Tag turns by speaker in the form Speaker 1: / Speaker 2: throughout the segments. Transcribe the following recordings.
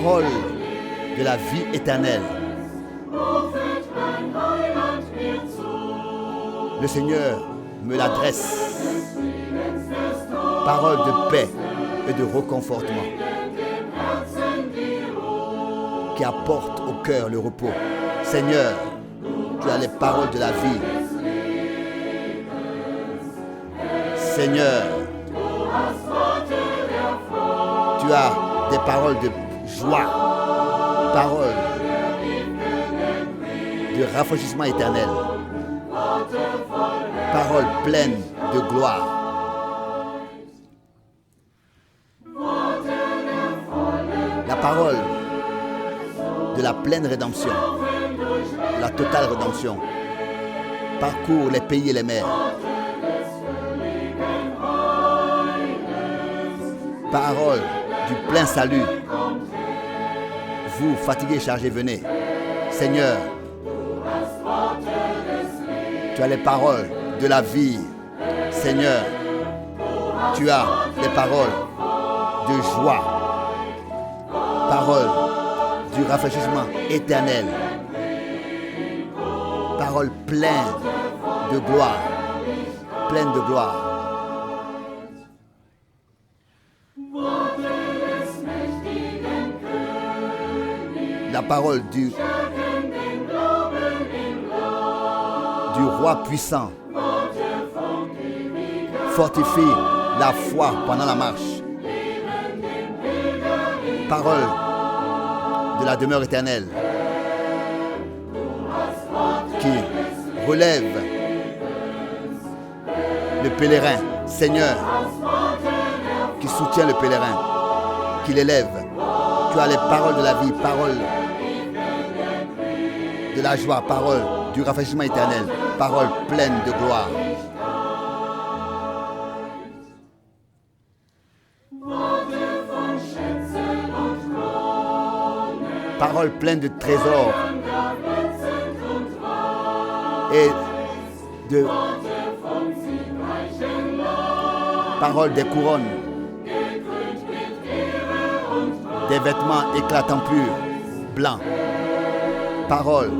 Speaker 1: parole de la vie éternelle. Le Seigneur me l'adresse. Parole de paix et de reconfortement qui apporte au cœur le repos. Seigneur, tu as les paroles de la vie. Seigneur, tu as des paroles de joie, paroles de rafraîchissement éternel, paroles pleines de gloire. La parole de la pleine rédemption, la totale rédemption, parcourt les pays et les mers. Parole du plein salut. Vous, fatigués, chargés, venez. Seigneur, tu as les paroles de la vie. Seigneur, tu as les paroles de joie. Paroles du rafraîchissement éternel. Paroles pleines de gloire. Pleines de gloire. La parole du roi puissant fortifie la foi pendant la marche. Parole de la demeure éternelle qui relève le pèlerin. Seigneur, qui soutient le pèlerin, qui l'élève. Tu as les paroles de la vie, paroles de la joie, paroles du rafraîchissement éternel, paroles pleines de gloire. Paroles pleines de trésors et de paroles des couronnes, des vêtements éclatants purs, blancs. Paroles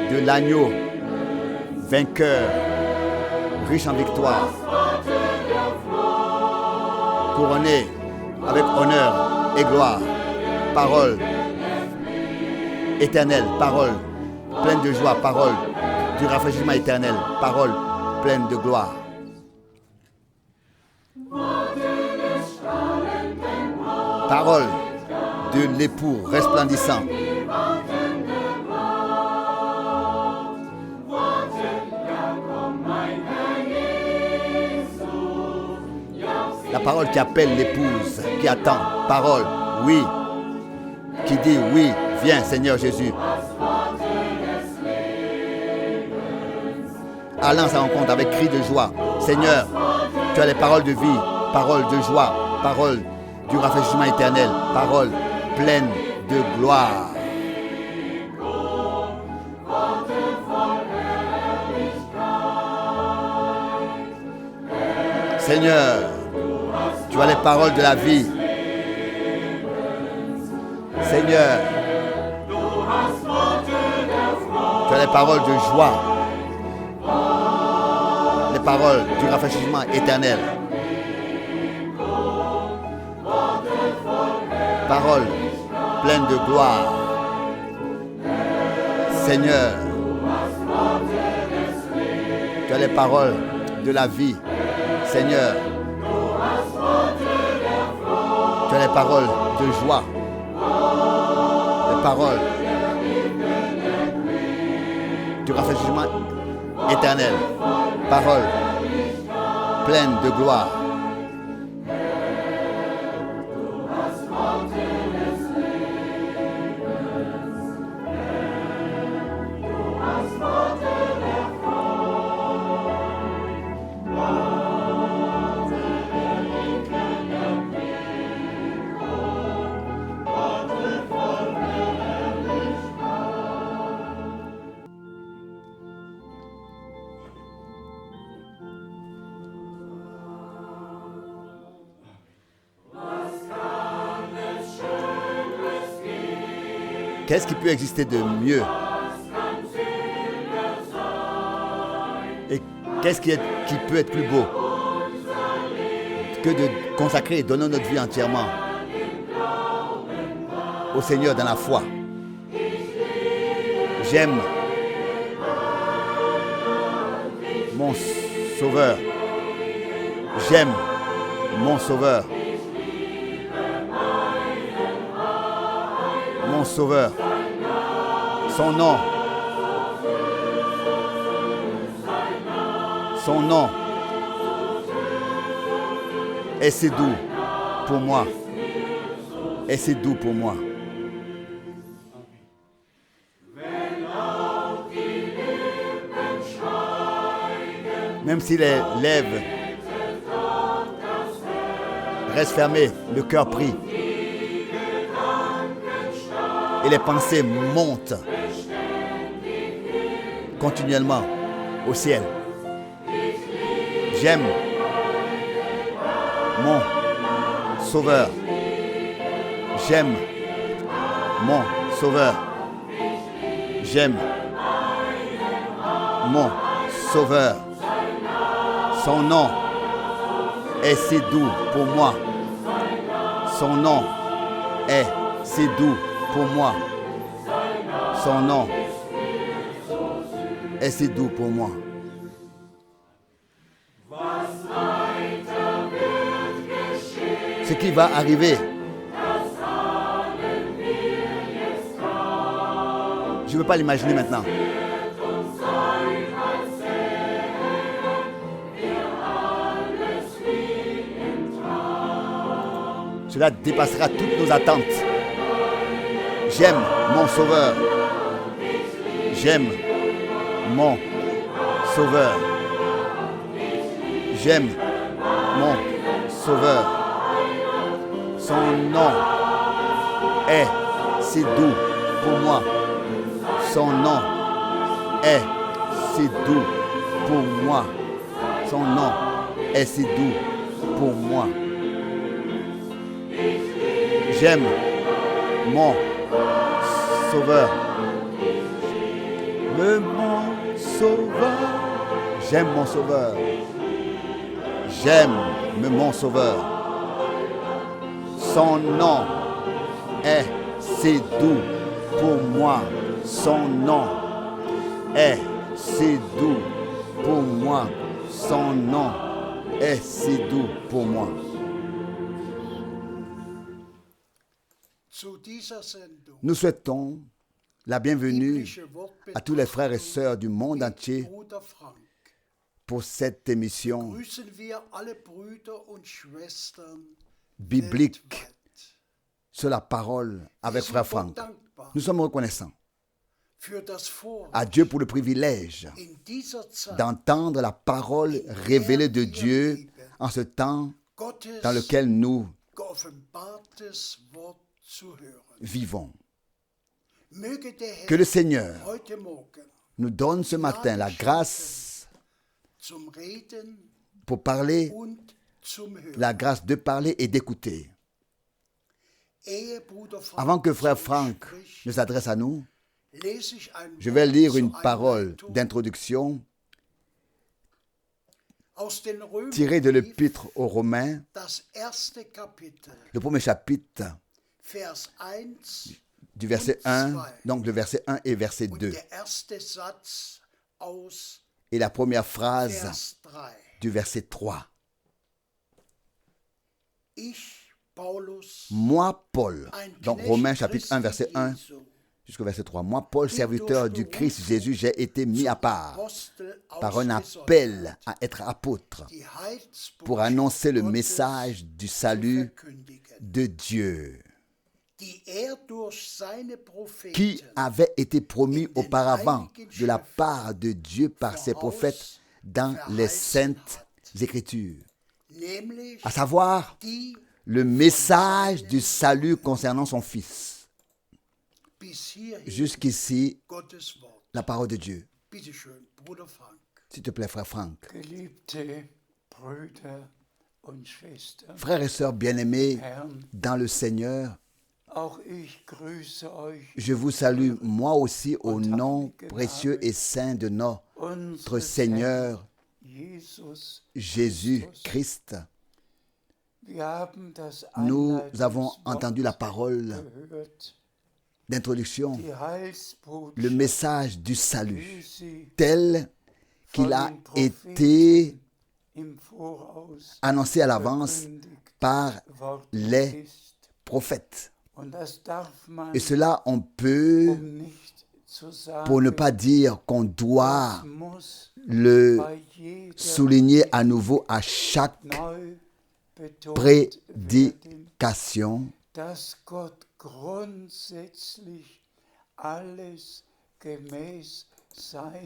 Speaker 1: de l'agneau vainqueur, riche en victoire, couronné avec honneur et gloire. Parole éternelle, parole pleine de joie, parole du rafraîchissement éternel, parole pleine de gloire. Parole de l'époux resplendissant. La parole qui appelle l'épouse, qui attend. Parole, oui, qui dit oui, viens Seigneur Jésus. Allant à sa rencontre avec cri de joie. Seigneur, tu as les paroles de vie, paroles de joie, paroles du rafraîchissement éternel, paroles pleines de gloire. Seigneur, tu as les paroles de la vie. Seigneur, tu as les paroles de joie, les paroles du rafraîchissement éternel. Paroles pleines de gloire. Seigneur, tu as les paroles de la vie. Seigneur, tu as les paroles de joie, les paroles du rafraîchissement éternel, paroles pleines de gloire. Qu'est-ce qui peut exister de mieux? Et qu'est-ce qui peut être plus beau que de consacrer et donner notre vie entièrement au Seigneur dans la foi? J'aime mon Sauveur. J'aime mon Sauveur. Mon Sauveur. Son nom. Son nom est si doux pour moi. Est si doux pour moi. Même si les lèvres restent fermées, le cœur prie. Et les pensées montent continuellement au ciel. J'aime mon Sauveur. J'aime mon Sauveur. J'aime mon Sauveur. Son nom est si doux pour moi. Son nom est si doux pour moi. Son nom est si doux pour moi. Ce qui va arriver, je ne veux pas l'imaginer maintenant. Cela dépassera toutes nos attentes. J'aime mon Sauveur. J'aime mon Sauveur. J'aime mon Sauveur. Son nom est si doux pour moi. Son nom est si doux pour moi. Son nom est si doux pour moi. J'aime mon Sauveur. Mon Sauveur. J'aime mon Sauveur. J'aime mon Sauveur. Son nom est si doux pour moi. Son nom est si doux pour moi. Son nom est si doux pour moi. Nous souhaitons la bienvenue à tous les frères et sœurs du monde entier pour cette émission biblique sur la parole avec frère Franck. Nous sommes reconnaissants à Dieu pour le privilège d'entendre la parole révélée de Dieu en ce temps dans lequel nous vivons. Que le Seigneur nous donne ce matin la grâce pour parler, la grâce de parler et d'écouter. Avant que frère Franck ne s'adresse à nous, je vais lire une parole d'introduction tirée de l'épître aux Romains, le premier chapitre, du verset 1, donc le verset 1 et verset 2. Et la première phrase du verset 3. Moi, Paul, donc Romains chapitre 1, verset 1 jusqu'au verset 3. Moi, Paul, serviteur du Christ Jésus, j'ai été mis à part par un appel à être apôtre pour annoncer le message du salut de Dieu qui avait été promis auparavant de la part de Dieu par ses prophètes dans les saintes Écritures, à savoir le message du salut concernant son Fils. Jusqu'ici, la parole de Dieu. S'il te plaît, frère Franck. Frères et sœurs bien-aimés dans le Seigneur, Je vous salue, moi aussi, au nom précieux et saint de notre Seigneur Jésus-Christ. Nous avons entendu la parole d'introduction, le message du salut, tel qu'il a été annoncé à l'avance par les prophètes. Et cela, on peut, pour ne pas dire qu'on doit le souligner à nouveau à chaque prédication,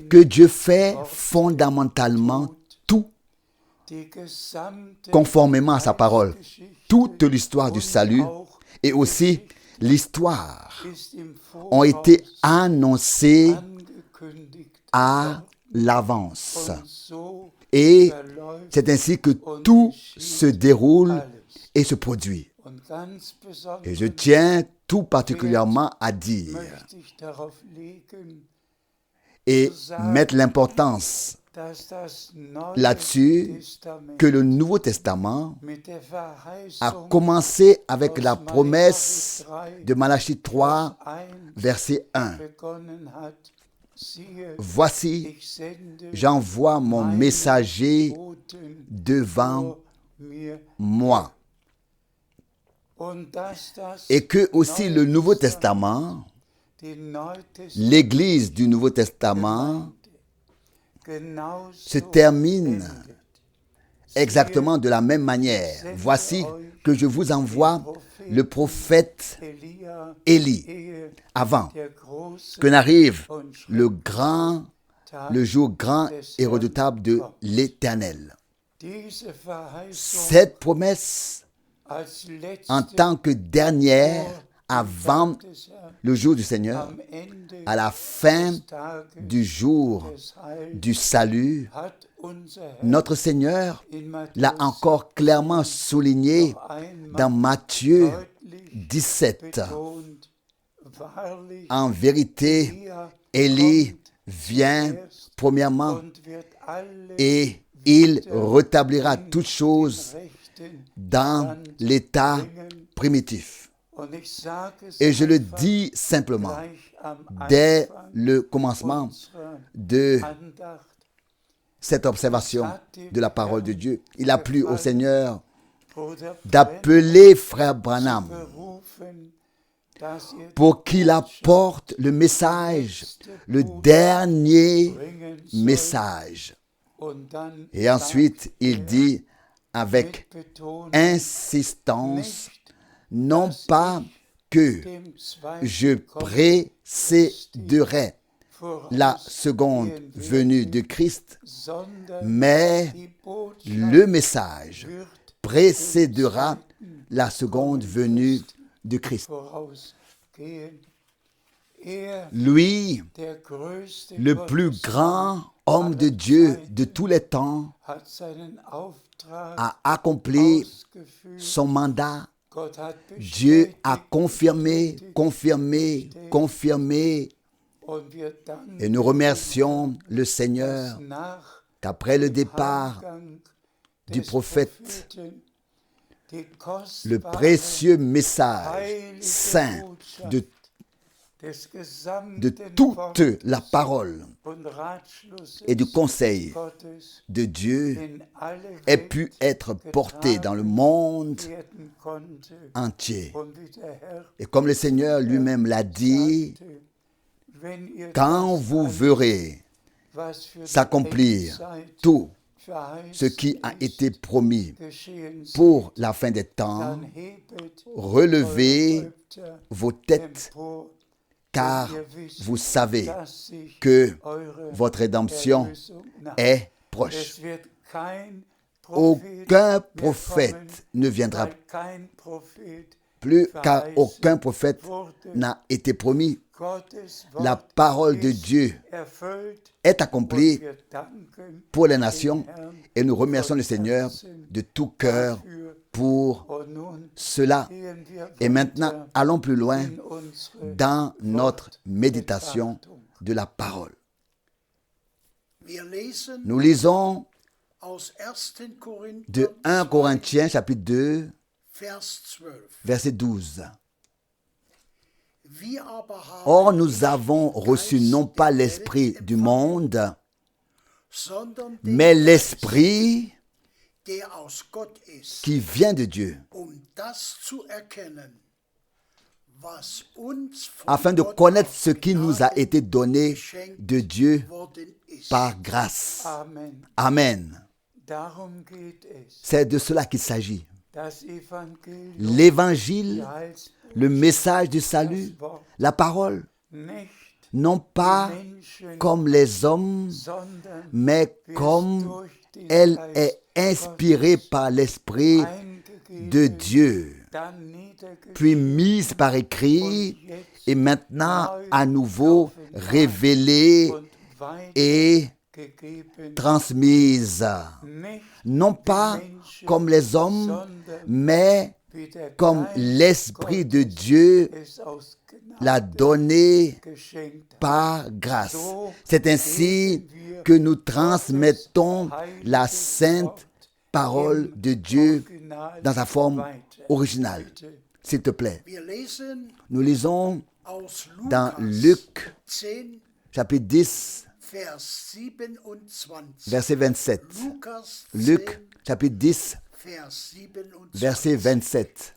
Speaker 1: que Dieu fait fondamentalement tout conformément à sa parole. Toute l'histoire du salut et aussi l'histoire ont été annoncées à l'avance. Et c'est ainsi que tout se déroule et se produit. Et je tiens tout particulièrement à dire et mettre l'importance là-dessus que le Nouveau Testament a commencé avec la promesse de Malachie 3, verset 1. Voici, j'envoie mon messager devant moi. Et que aussi le Nouveau Testament, l'Église du Nouveau Testament, se termine exactement de la même manière. Voici que je vous envoie le prophète Élie, avant que n'arrive le jour grand et redoutable de l'Éternel. Cette promesse, en tant que dernière, avant le jour du Seigneur, à la fin du jour du salut, notre Seigneur l'a encore clairement souligné dans Matthieu 17. En vérité, Élie vient premièrement et il rétablira toutes choses dans l'état primitif. Et je le dis simplement, dès le commencement de cette observation de la parole de Dieu, il a plu au Seigneur d'appeler frère Branham pour qu'il apporte le message, le dernier message. Et ensuite, il dit avec insistance, non pas que je précéderai la seconde venue de Christ, mais le message précédera la seconde venue de Christ. Lui, le plus grand homme de Dieu de tous les temps, a accompli son mandat. Dieu a confirmé. Et nous remercions le Seigneur qu'après le départ du prophète, le précieux message saint de toute la parole et du conseil de Dieu ait pu être porté dans le monde entier. Et comme le Seigneur lui-même l'a dit, quand vous verrez s'accomplir tout ce qui a été promis pour la fin des temps, relevez vos têtes, car vous savez que votre rédemption est proche. Aucun prophète ne viendra plus, car aucun prophète n'a été promis. La parole de Dieu est accomplie pour les nations et nous remercions le Seigneur de tout cœur pour cela. Et maintenant, allons plus loin dans notre méditation de la parole. Nous lisons de 1 Corinthiens chapitre 2, verset 12. Or, nous avons reçu non pas l'esprit du monde, mais l'esprit qui vient de Dieu, afin de connaître ce qui nous a été donné de Dieu par grâce. Amen. C'est de cela qu'il s'agit. L'évangile, le message du salut, la parole, non pas comme les hommes, mais comme elle est inspirée par l'Esprit de Dieu, puis mise par écrit et maintenant à nouveau révélée et transmise, non pas comme les hommes, mais comme l'Esprit de Dieu l'a donné par grâce. C'est ainsi que nous transmettons la sainte parole de Dieu dans sa forme originale. S'il te plaît. Nous lisons dans Luc, chapitre 10, verset 27. Luc, chapitre 10, verset 27.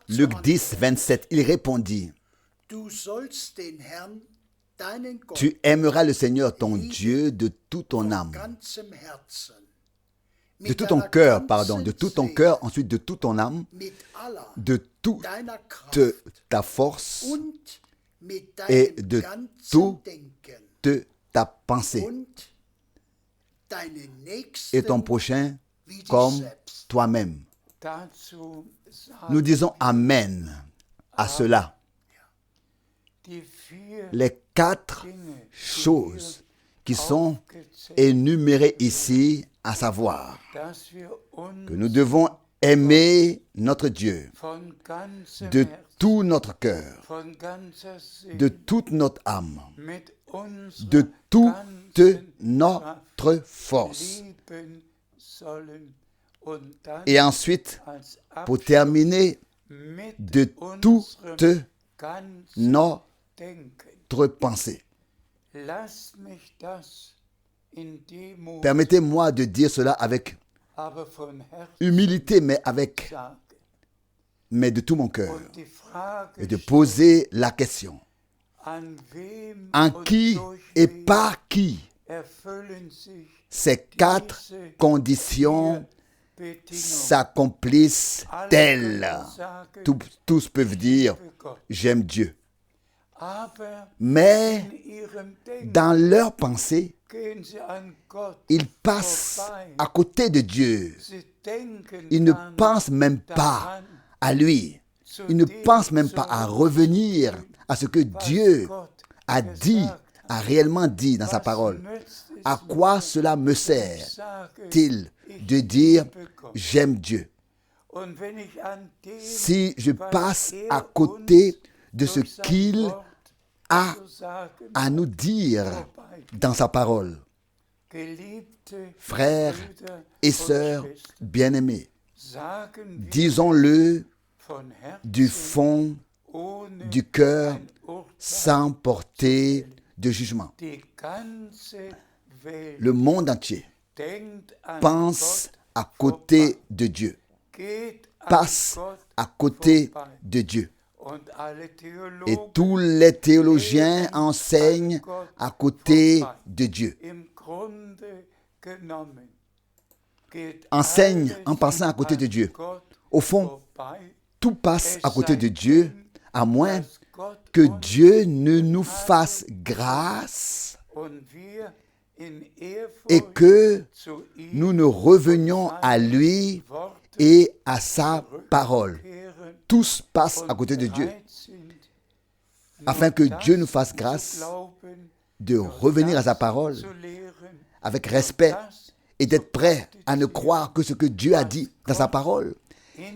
Speaker 1: Luc 10, 27. Il répondit, tu aimeras le Seigneur ton Dieu de tout ton âme, de tout ton cœur, de tout ton cœur, ensuite de toute ton âme, de toute ta force et de toute ta pensée, et ton prochain comme toi-même. Nous disons Amen à cela. Les 4 choses qui sont énumérées ici, à savoir que nous devons aimer notre Dieu de tout notre cœur, de toute notre âme, de toute notre force. Et ensuite, pour terminer, de toute notre pensée. Permettez-moi de dire cela avec humilité, mais de tout mon cœur, et de poser la question. En qui et par qui ces 4 conditions s'accomplissent-elles? Tous peuvent dire, j'aime Dieu. Mais dans leur pensée, ils passent à côté de Dieu. Ils ne pensent même pas à lui. Ils ne pensent même pas à revenir à ce que Dieu a dit, a réellement dit dans sa parole. À quoi cela me sert-il de dire j'aime Dieu? Si je passe à côté de ce qu'il a à nous dire dans sa parole. Frères et sœurs bien-aimés, disons-le du fond du cœur sans porter de jugement. Le monde entier pense à côté de Dieu, passe à côté de Dieu. Et tous les théologiens enseignent à côté de Dieu. Enseignent en passant à côté de Dieu. Au fond, tout passe à côté de Dieu, à moins que Dieu ne nous fasse grâce et que nous ne revenions à lui et à sa parole. Tous passent à côté de Dieu, afin que Dieu nous fasse grâce de revenir à sa parole avec respect et d'être prêt à ne croire que ce que Dieu a dit dans sa parole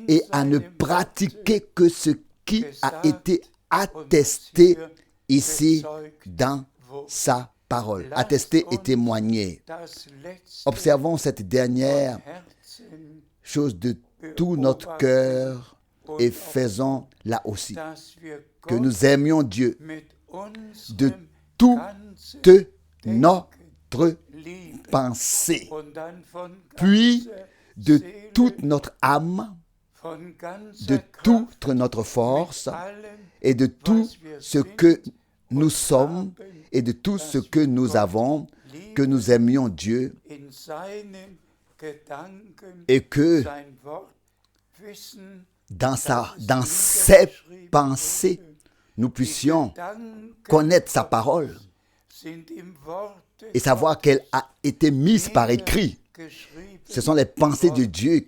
Speaker 1: et à ne pratiquer que ce qui a été attesté ici dans sa parole. Attesté et témoigné. Observons cette dernière chose de tout notre cœur et faisons-la aussi. Que nous aimions Dieu de toute notre pensée, puis de toute notre âme, de toute notre force et de tout ce que nous sommes et de tout ce que nous avons, que nous aimions Dieu et que dans ses pensées, nous puissions connaître sa parole et savoir qu'elle a été mise par écrit. Ce sont les pensées de Dieu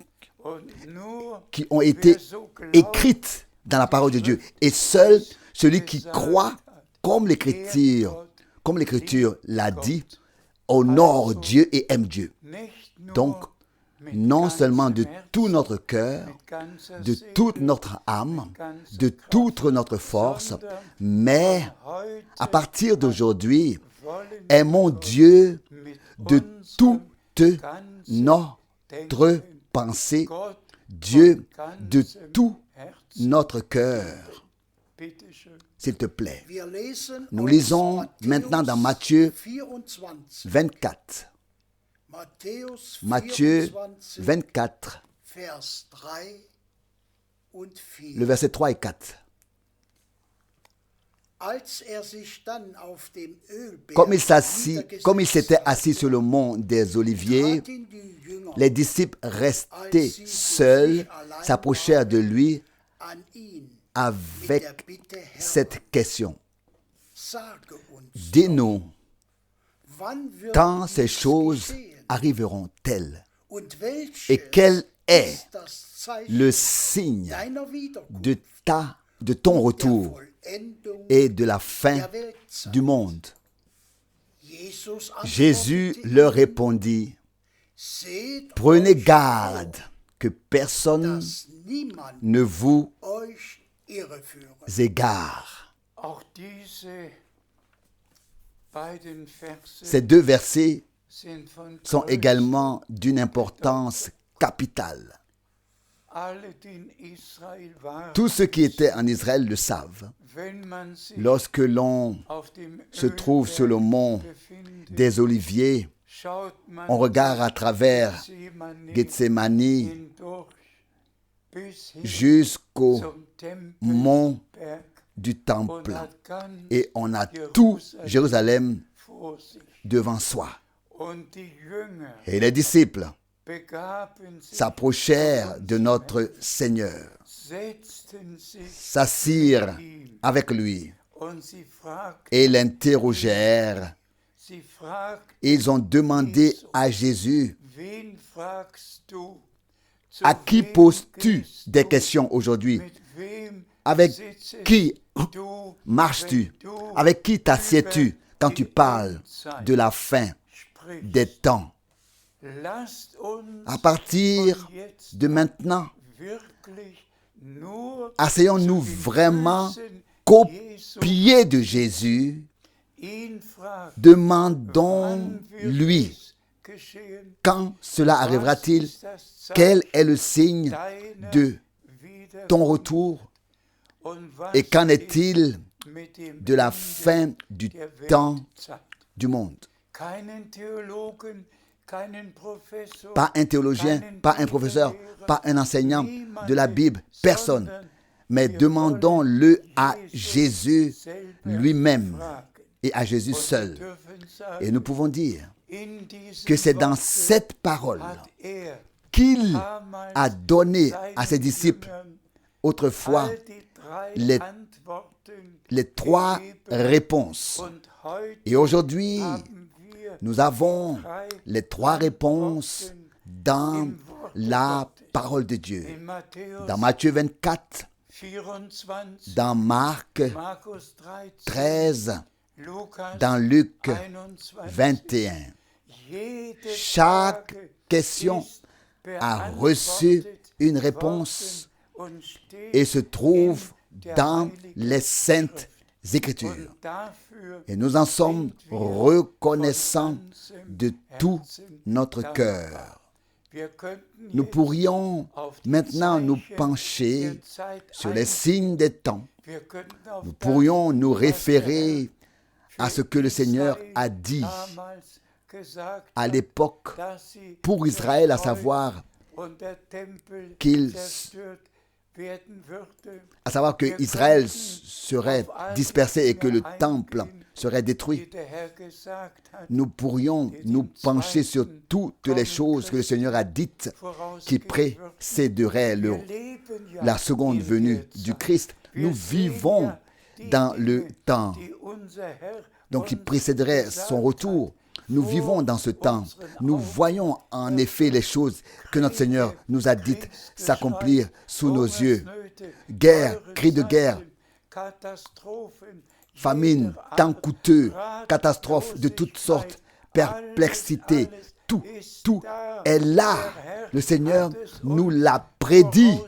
Speaker 1: qui ont été écrites dans la parole de Dieu. Et seul celui qui croit, comme l'Écriture l'a dit, honore Dieu et aime Dieu. Donc, non seulement de tout notre cœur, de toute notre âme, de toute notre force, mais à partir d'aujourd'hui, aimons Dieu de toute notre pensée, Dieu de tout notre cœur. S'il te plaît. Nous lisons maintenant dans Matthieu 24. Matthieu 24, le verset 3 et 4. Comme il s'était assis sur le mont des Oliviers, les disciples restés seuls s'approchèrent de lui avec cette question. Dis-nous, quand ces choses arriveront-elles? Et quel est le signe de ton retour et de la fin du monde? Jésus leur répondit, prenez garde que personne ne vous égare. Ces deux versets sont également d'une importance capitale. Tous ceux qui étaient en Israël le savent. Lorsque l'on se trouve sur le mont des Oliviers, on regarde à travers Gethsémani jusqu'au mont du temple et on a tout Jérusalem devant soi. Et les disciples s'approchèrent de notre Seigneur, s'assirent avec lui et l'interrogèrent. Ils ont demandé à Jésus, à qui poses-tu des questions aujourd'hui? Avec qui marches-tu? Avec qui t'assieds-tu quand tu parles de la fin des temps? À partir de maintenant, asseyons-nous vraiment qu'au pied de Jésus, demandons-lui, quand cela arrivera-t-il? Quel est le signe de ton retour? Et qu'en est-il de la fin du temps du monde? Pas un théologien, pas un professeur, pas un enseignant de la Bible, personne. Mais demandons-le à Jésus lui-même et à Jésus seul. Et nous pouvons dire que c'est dans cette parole qu'il a donné à ses disciples autrefois les trois réponses. Et aujourd'hui, nous avons les trois réponses dans la parole de Dieu. Dans Matthieu 24, dans Marc 13, dans Luc 21. Chaque question a reçu une réponse et se trouve dans les Saintes Écritures. Et nous en sommes reconnaissants de tout notre cœur. Nous pourrions maintenant nous pencher sur les signes des temps. Nous pourrions nous référer à ce que le Seigneur a dit à l'époque pour Israël, à savoir que Israël serait dispersé et que le temple serait détruit. Nous pourrions nous pencher sur toutes les choses que le Seigneur a dites qui précéderaient la seconde venue du Christ. Nous vivons dans le temps, donc qui précéderait son retour. Nous vivons dans ce temps. Nous voyons en effet les choses que notre Seigneur nous a dites s'accomplir sous nos yeux. Guerre, cris de guerre, famine, temps coûteux, catastrophes de toutes sortes, perplexité, tout est là. Le Seigneur nous l'a prédit.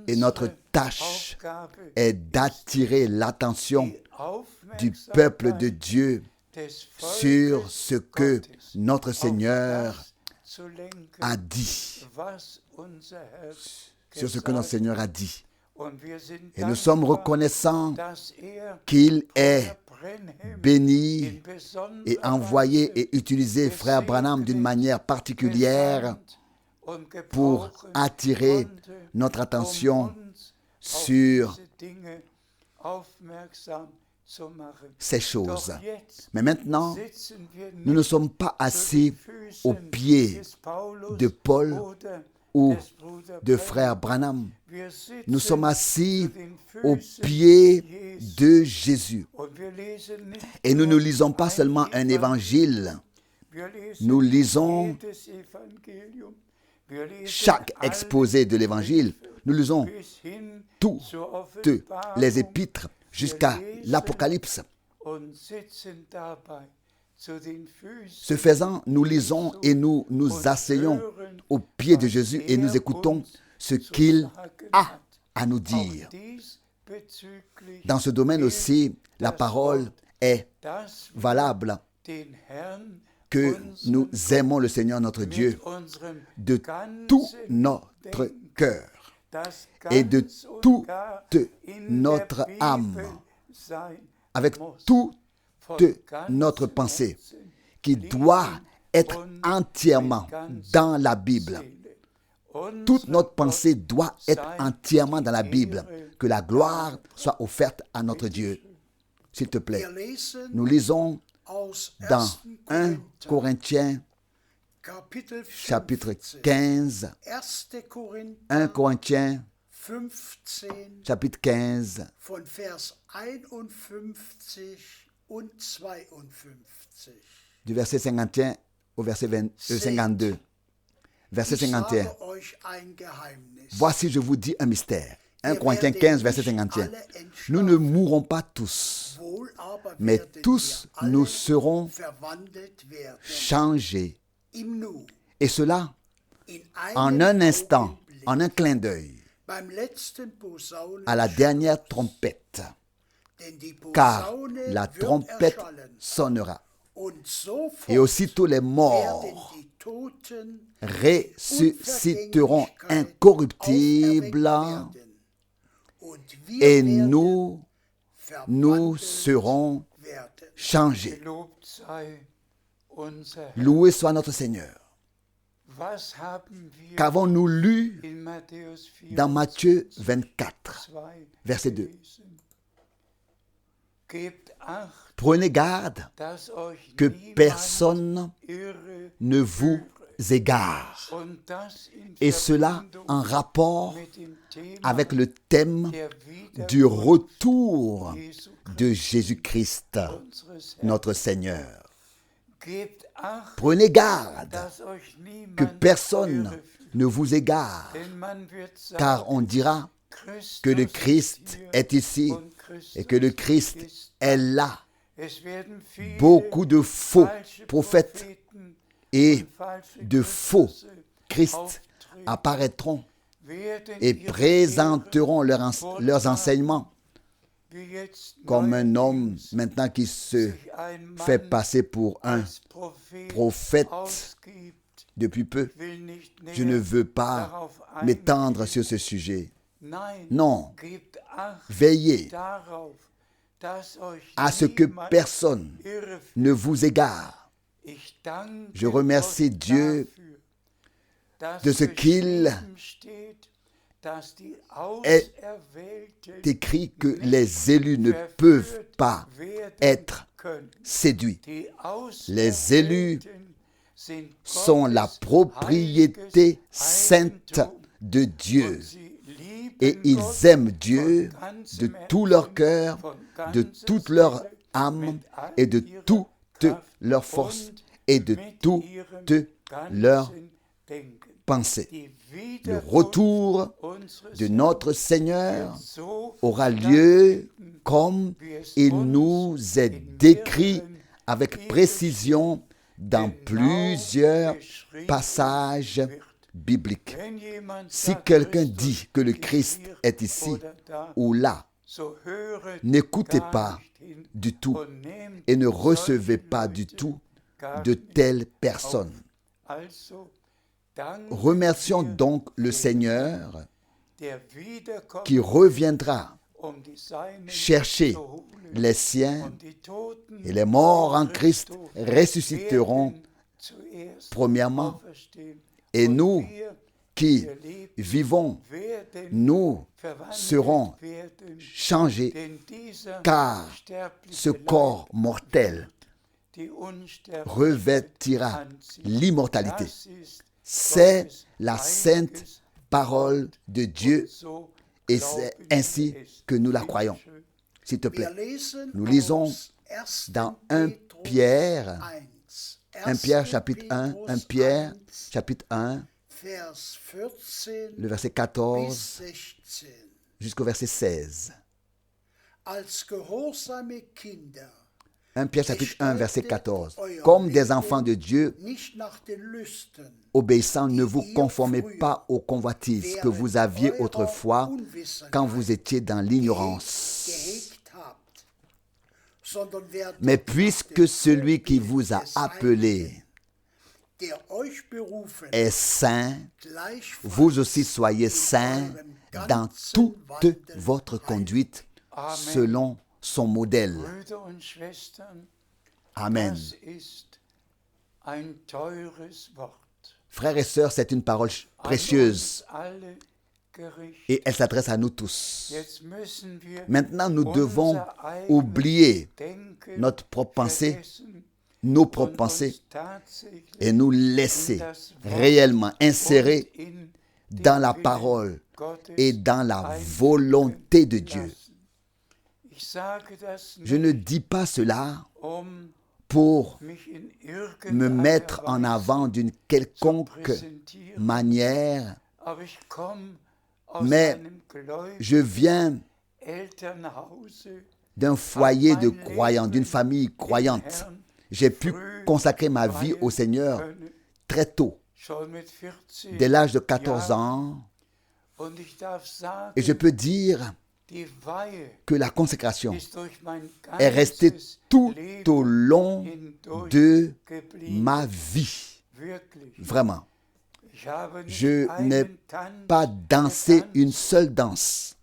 Speaker 1: Et notre tâche est d'attirer l'attention du peuple de Dieu sur ce que notre Seigneur a dit. Sur ce que notre Seigneur a dit. Et nous sommes reconnaissants qu'il est béni et envoyé et utilisé Frère Branham d'une manière particulière pour attirer notre attention sur ces choses. Mais maintenant, nous ne sommes pas assis aux pieds de Paul ou de Frère Branham. Nous sommes assis aux pieds de Jésus. Et nous ne lisons pas seulement un évangile. Nous lisons chaque exposé de l'évangile. Nous lisons toutes les épîtres jusqu'à l'Apocalypse. Ce faisant, nous lisons et nous nous asseyons aux pieds de Jésus et nous écoutons ce qu'il a à nous dire. Dans ce domaine aussi, la parole est valable, que nous aimons le Seigneur notre Dieu de tout notre cœur et de toute notre âme, avec toute notre pensée, qui doit être entièrement dans la Bible. Toute notre pensée doit être entièrement dans la Bible. Que la gloire soit offerte à notre Dieu. S'il te plaît, nous lisons dans 1 Corinthiens chapitre 15, 1 Corinthiens chapitre 15, du verset 51 au verset 52. Verset 51. Voici, je vous dis un mystère. 1 Corinthiens 15, verset 51. Nous ne mourrons pas tous, mais tous nous serons changés. Et cela en un instant, en un clin d'œil, à la dernière trompette. Car la trompette sonnera. Et aussitôt les morts ressusciteront incorruptibles et nous serons changés. Loué soit notre Seigneur. Qu'avons-nous lu dans Matthieu 24, verset 2? Prenez garde que personne ne vous égare. Et cela en rapport avec le thème du retour de Jésus-Christ, notre Seigneur. Prenez garde que personne ne vous égare, car on dira que le Christ est ici et que le Christ est là. beaucoup de faux prophètes et de faux Christ apparaîtront et présenteront leurs enseignements comme un homme maintenant qui se fait passer pour un prophète depuis peu. Je ne veux pas m'étendre sur ce sujet. Non, veillez à ce que personne ne vous égare. Je remercie Dieu de ce qu'il est écrit que les élus ne peuvent pas être séduits. Les élus sont la propriété sainte de Dieu et ils aiment Dieu de tout leur cœur, de toute leur âme et de toute leur force et de toute leur pensée. Le retour de notre Seigneur aura lieu comme il nous est décrit avec précision dans plusieurs passages bibliques. Si quelqu'un dit que le Christ est ici ou là, n'écoutez pas du tout et ne recevez pas du tout de telles personnes. Remercions donc le Seigneur qui reviendra chercher les siens et les morts en Christ ressusciteront premièrement et nous qui vivons, nous serons changés car ce corps mortel revêtira l'immortalité. C'est la sainte parole de Dieu et c'est ainsi que nous la croyons. S'il te plaît, nous lisons dans 1 Pierre chapitre 1, 1 Pierre chapitre 1, le verset 14 jusqu'au verset 16. 1 Pierre chapitre 1, verset 14. Comme des enfants de Dieu, obéissant, ne vous conformez pas aux convoitises que vous aviez autrefois quand vous étiez dans l'ignorance. Mais puisque celui qui vous a appelé est saint, vous aussi soyez saints dans toute votre conduite selon son modèle. Amen. Frères et sœurs, c'est une parole précieuse et elle s'adresse à nous tous. Maintenant, nous devons oublier notre propre pensée, nos propres pensées et nous laisser réellement insérer dans la parole et dans la volonté de Dieu. Je ne dis pas cela pour me mettre en avant d'une quelconque manière, mais je viens d'un foyer de croyants, d'une famille croyante. J'ai pu consacrer ma vie au Seigneur très tôt, dès l'âge de 14 ans, et je peux dire que la consécration est restée tout au long de ma vie. Vraiment. Je n'ai pas dansé une seule danse.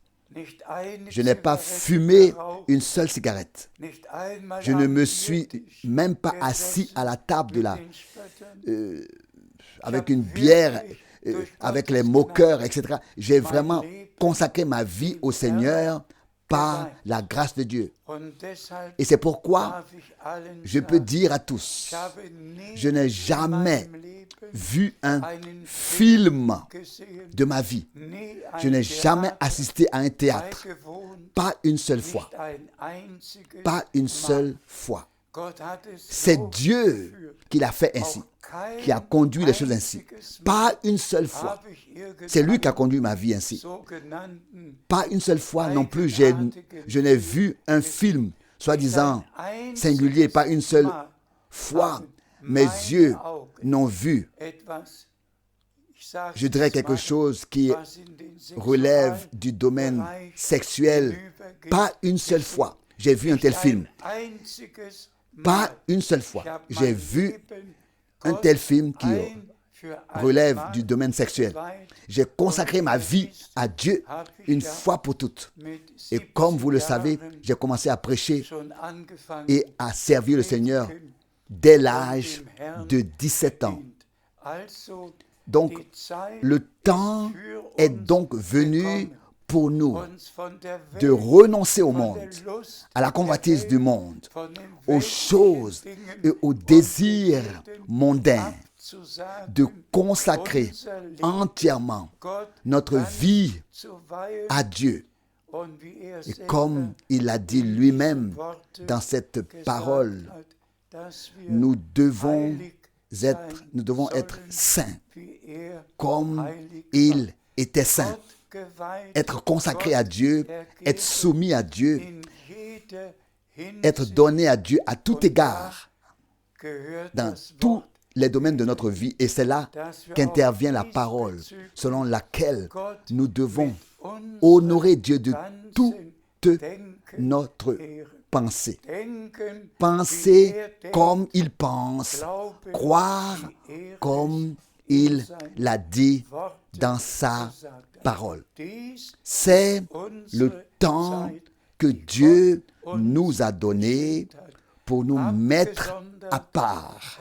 Speaker 1: Je n'ai pas fumé une seule cigarette. Je ne me suis même pas assis à la table avec une bière, avec les moqueurs, etc. J'ai vraiment consacré ma vie au Seigneur par la grâce de Dieu. Et c'est pourquoi je peux dire à tous, je n'ai jamais vu un film de ma vie. Je n'ai jamais assisté à un théâtre. Pas une seule fois. Pas une seule fois. C'est Dieu qui l'a fait ainsi, qui a conduit les choses ainsi. Pas une seule fois. C'est lui qui a conduit ma vie ainsi. Pas une seule fois non plus, je n'ai vu un film soi-disant singulier, pas une seule fois, mes yeux n'ont vu. Je dirais quelque chose qui relève du domaine sexuel. Pas une seule fois, j'ai vu un tel film. Pas une seule fois, j'ai vu un tel film qui relève du domaine sexuel. J'ai consacré ma vie à Dieu une fois pour toutes. Et comme vous le savez, j'ai commencé à prêcher et à servir le Seigneur dès l'âge de 17 ans. Donc, le temps est donc venu pour nous de renoncer au monde, à la convoitise du monde, aux choses et aux désirs mondains, de consacrer entièrement notre vie à Dieu. Et comme il a dit lui-même dans cette parole, nous devons être saints comme il était saint. Être consacré à Dieu, être soumis à Dieu, être donné à Dieu à tout égard, dans tous les domaines de notre vie. Et c'est là qu'intervient la parole, selon laquelle nous devons honorer Dieu de toute notre pensée. Penser comme il pense, croire comme il l'a dit dans sa parole. C'est le temps que Dieu nous a donné pour nous mettre à part,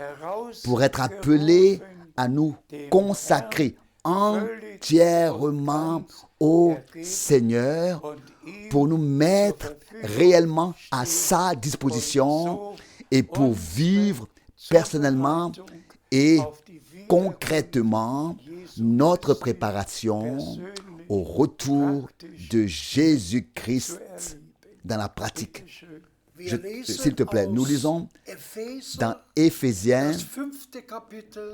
Speaker 1: pour être appelés à nous consacrer entièrement au Seigneur, pour nous mettre réellement à sa disposition et pour vivre personnellement et concrètement notre préparation au retour de Jésus-Christ dans la pratique. S'il te plaît, nous lisons dans Éphésiens,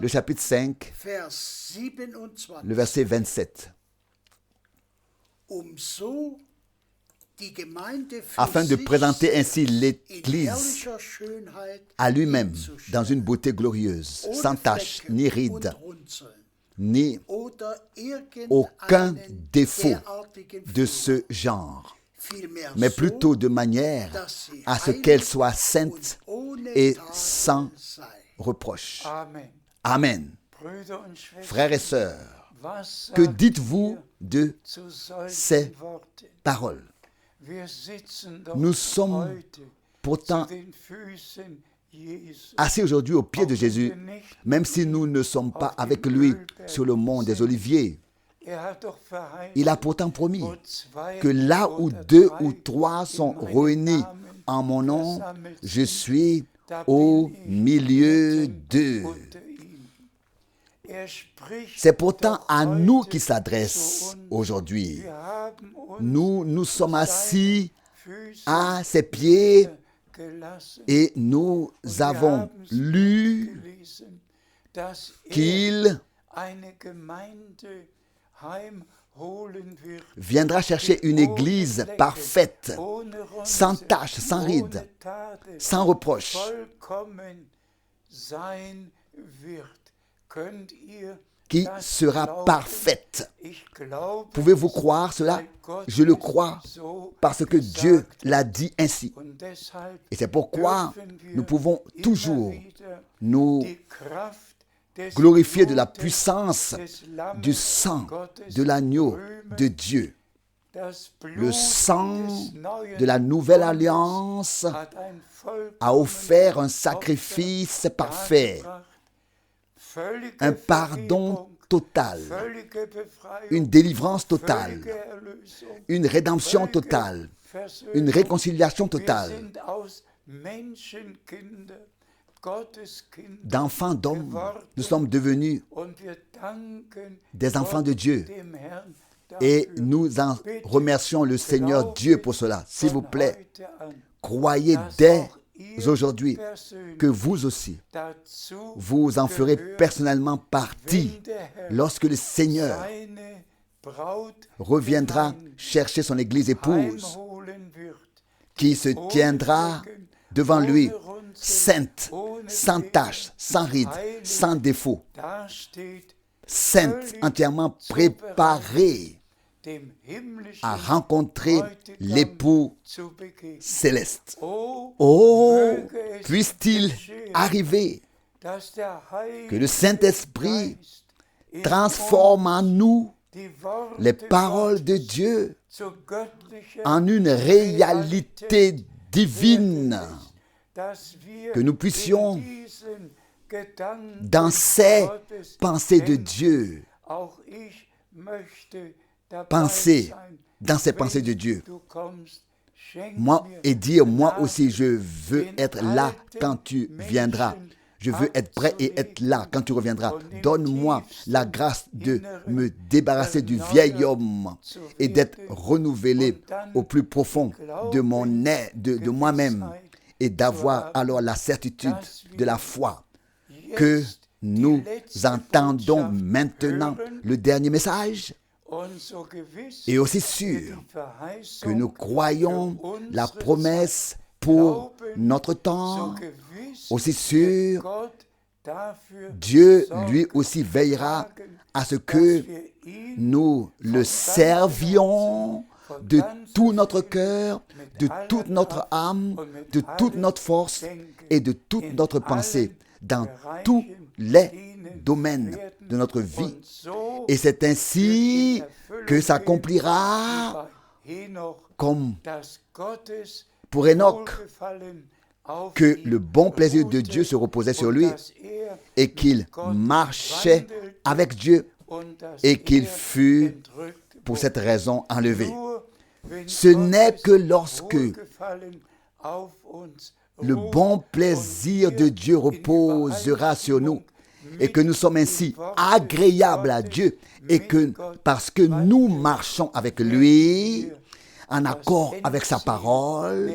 Speaker 1: le chapitre 5, le verset 27. Afin de présenter ainsi l'Église à lui-même dans une beauté glorieuse, sans tache, ni ride, ni aucun défaut de ce genre, mais plutôt de manière à ce qu'elle soit sainte et sans reproche. Amen. Frères et sœurs, que dites-vous de ces paroles? Nous sommes pourtant assis aujourd'hui aux pieds de Jésus, même si nous ne sommes pas avec lui sur le mont des Oliviers. Il a pourtant promis que là où 2 ou 3 sont réunis en mon nom, je suis au milieu d'eux. C'est pourtant à nous qu'il s'adresse aujourd'hui. Nous sommes assis à ses pieds et nous avons lu qu'il viendra chercher une église parfaite, sans tache, sans ride, sans reproche, qui sera parfaite. Pouvez-vous croire cela? Je le crois parce que Dieu l'a dit ainsi. Et c'est pourquoi nous pouvons toujours nous glorifier de la puissance du sang de l'agneau de Dieu. Le sang de la nouvelle alliance a offert un sacrifice parfait, un pardon total, une délivrance totale, une rédemption totale, une réconciliation totale. D'enfants d'hommes, nous sommes devenus des enfants de Dieu. Et nous en remercions le Seigneur Dieu pour cela. S'il vous plaît, croyez dès aujourd'hui que vous aussi, vous en ferez personnellement partie lorsque le Seigneur reviendra chercher son Église épouse, qui se tiendra devant lui, sainte, sans tache, sans ride, sans défaut, sainte, entièrement préparée à rencontrer l'époux céleste. Oh, puisse-t-il arriver que le Saint-Esprit transforme en nous les paroles de Dieu en une réalité divine, que nous puissions, dans ces pensées de Dieu, penser dans ces pensées de Dieu, moi, et dire, moi aussi, je veux être là quand tu viendras. Je veux être prêt et être là quand tu reviendras. Donne-moi la grâce de me débarrasser du vieil homme et d'être renouvelé au plus profond de mon être, de moi-même, et d'avoir alors la certitude de la foi que nous entendons maintenant le dernier message, et aussi sûr que nous croyons la promesse pour notre temps, aussi sûr, Dieu lui aussi veillera à ce que nous le servions de tout notre cœur, de toute notre âme, de toute notre force et de toute notre pensée, dans tous les domaines de notre vie. Et c'est ainsi que s'accomplira, comme pour Enoch, que le bon plaisir de Dieu se reposait sur lui et qu'il marchait avec Dieu et qu'il fut pour cette raison enlevé. Ce n'est que lorsque le bon plaisir de Dieu reposera sur nous et que nous sommes ainsi agréables à Dieu et que parce que nous marchons avec lui en accord avec sa parole,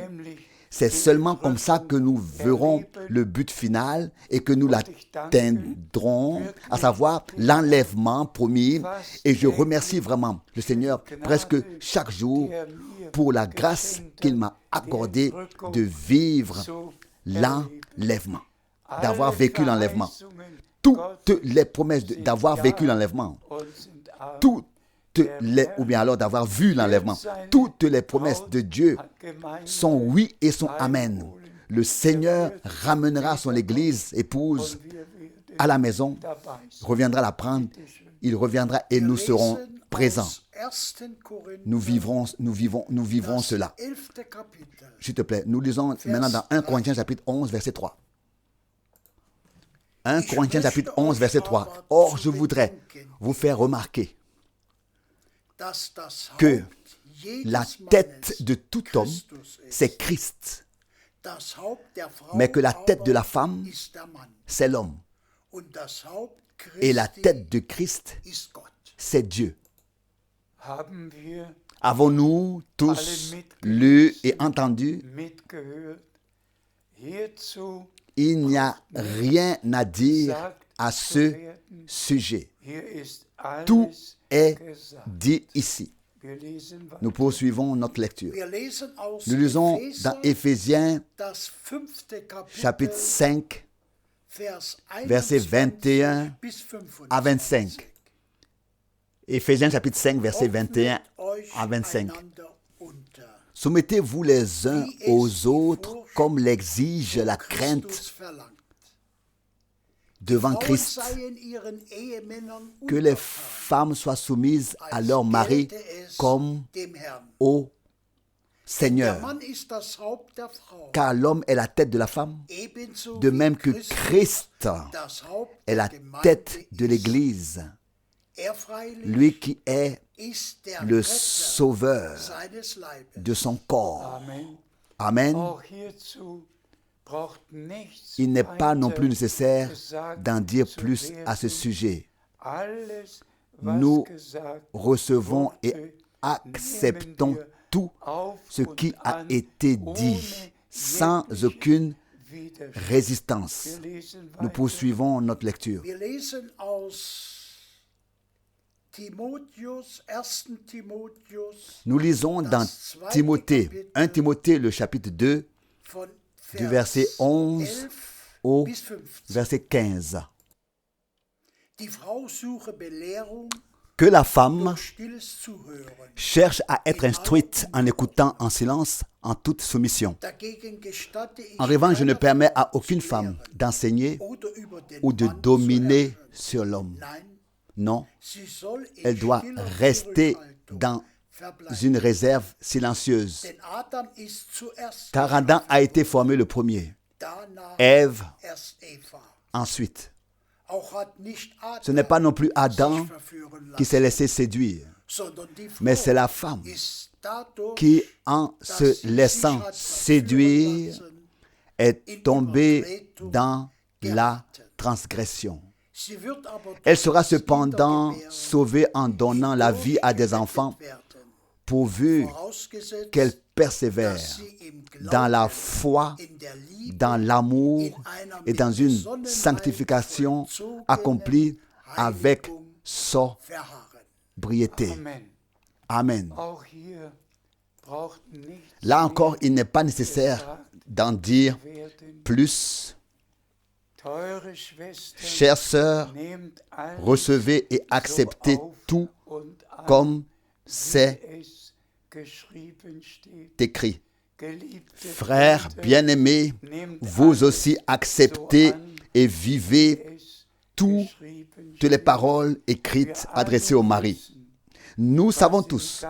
Speaker 1: c'est seulement comme ça que nous verrons le but final et que nous l'atteindrons, à savoir l'enlèvement promis. Et je remercie vraiment le Seigneur presque chaque jour pour la grâce qu'il m'a accordée de vivre l'enlèvement, d'avoir vécu l'enlèvement. Toutes les promesses d'avoir vécu l'enlèvement, ou bien alors d'avoir vu l'enlèvement, toutes les promesses de Dieu sont oui et sont amen. Le Seigneur ramènera son Église, épouse, à la maison, reviendra la prendre, il reviendra et nous serons présents. Nous vivrons cela. S'il te plaît, nous lisons maintenant dans 1 Corinthiens chapitre 11, verset 3. 1 Corinthiens chapitre 11, verset 3. Or, je voudrais vous faire remarquer que la tête de tout homme, c'est Christ, mais que la tête de la femme, c'est l'homme. Et la tête de Christ, c'est Dieu. Avons-nous tous lu et entendu? Il n'y a rien à dire à ce sujet. Tout est dit ici. Nous poursuivons notre lecture. Nous lisons dans Éphésiens chapitre 5, versets 21 à 25. Éphésiens chapitre 5, versets 21 à 25. Soumettez-vous les uns aux autres comme l'exige la crainte devant Christ. Que les femmes soient soumises à leur mari comme au Seigneur. Car l'homme est la tête de la femme, de même que Christ est la tête de l'Église. Lui qui est le sauveur de son corps. Amen. Il n'est pas non plus nécessaire d'en dire plus à ce sujet. Nous recevons et acceptons tout ce qui a été dit sans aucune résistance. Nous poursuivons notre lecture. Nous lisons dans Timothée, 1 Timothée, le chapitre 2, du verset 11 au verset 15. Que la femme cherche à être instruite en écoutant en silence, en toute soumission. En revanche, je ne permets à aucune femme d'enseigner ou de dominer sur l'homme. Non, elle doit rester dans une réserve silencieuse. Car Adam a été formé le premier, Ève ensuite. Ce n'est pas non plus Adam qui s'est laissé séduire, mais c'est la femme qui, en se laissant séduire, est tombée dans la transgression. Elle sera cependant sauvée en donnant la vie à des enfants, pourvu qu'elle persévère dans la foi, dans l'amour et dans une sanctification accomplie avec sobriété. Amen. Là encore, il n'est pas nécessaire d'en dire plus. Chères sœurs, recevez et acceptez tout comme c'est écrit. Frères bien-aimés, vous aussi acceptez et vivez toutes les paroles écrites adressées au mari. Nous savons tous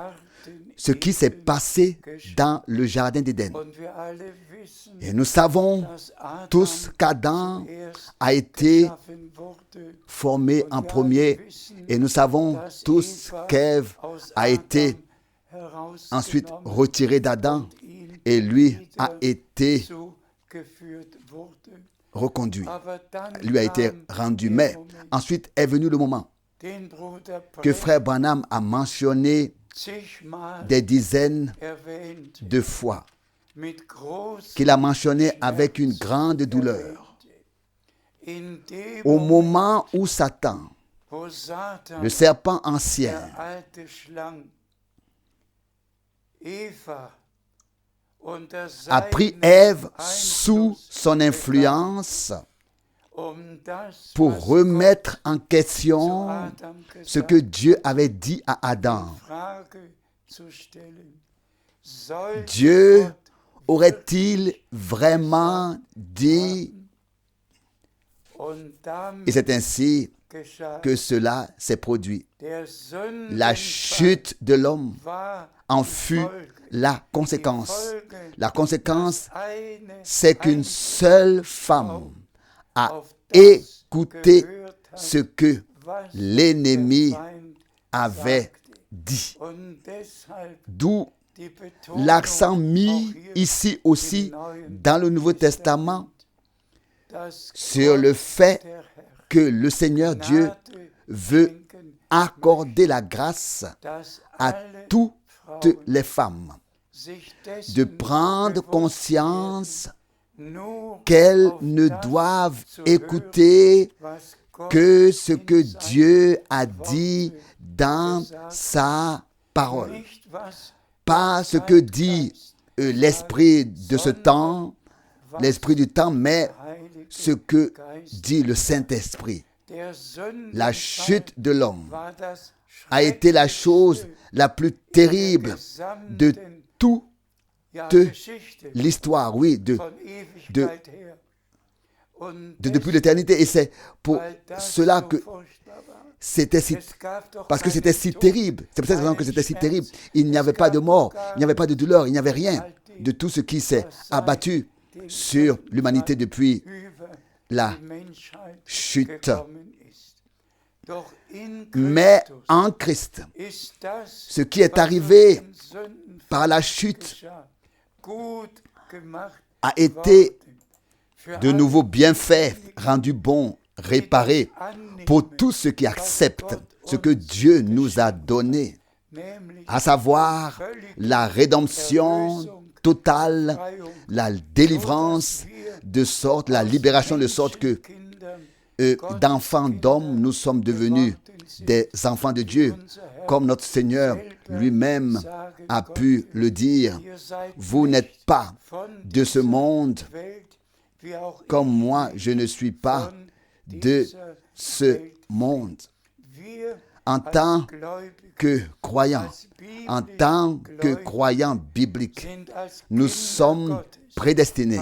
Speaker 1: ce qui s'est passé dans le jardin d'Éden. Et nous savons tous qu'Adam a été formé en premier. Et nous savons tous qu'Ève a été ensuite retirée d'Adam et lui a été reconduit. Lui a été rendu. Mais ensuite est venu le moment que frère Branham a mentionné des dizaines de fois, qu'il a mentionné avec une grande douleur. Au moment où Satan, le serpent ancien, a pris Ève sous son influence pour remettre en question ce que Dieu avait dit à Adam. Dieu aurait-il vraiment dit? Et c'est ainsi que cela s'est produit. La chute de l'homme en fut la conséquence. La conséquence, c'est qu'une seule femme a écouté ce que l'ennemi avait dit. D'où l'accent mis ici aussi dans le Nouveau Testament sur le fait que le Seigneur Dieu veut accorder la grâce à toutes les femmes de prendre conscience qu'elles ne doivent écouter que ce que Dieu a dit dans sa parole. Pas ce que dit l'esprit de ce temps, l'esprit du temps, mais ce que dit le Saint-Esprit. La chute de l'homme a été la chose la plus terrible de toute l'histoire, oui, depuis l'éternité. Et c'est pour cela que c'était si, parce que c'était si terrible. C'est pour cette raison que c'était si terrible. Il n'y avait pas de mort, il n'y avait pas de douleur, il n'y avait rien de tout ce qui s'est abattu sur l'humanité depuis la chute. Mais en Christ, ce qui est arrivé par la chute a été de nouveau bien fait, rendu bon, réparé pour tous ceux qui acceptent ce que Dieu nous a donné, à savoir la rédemption totale, la délivrance de sorte, la libération de sorte que d'enfants d'hommes, nous sommes devenus des enfants de Dieu, comme notre Seigneur lui-même a pu le dire. Vous n'êtes pas de ce monde, comme moi, je ne suis pas de ce monde. En tant que croyants, en tant que croyants bibliques, nous sommes prédestinés.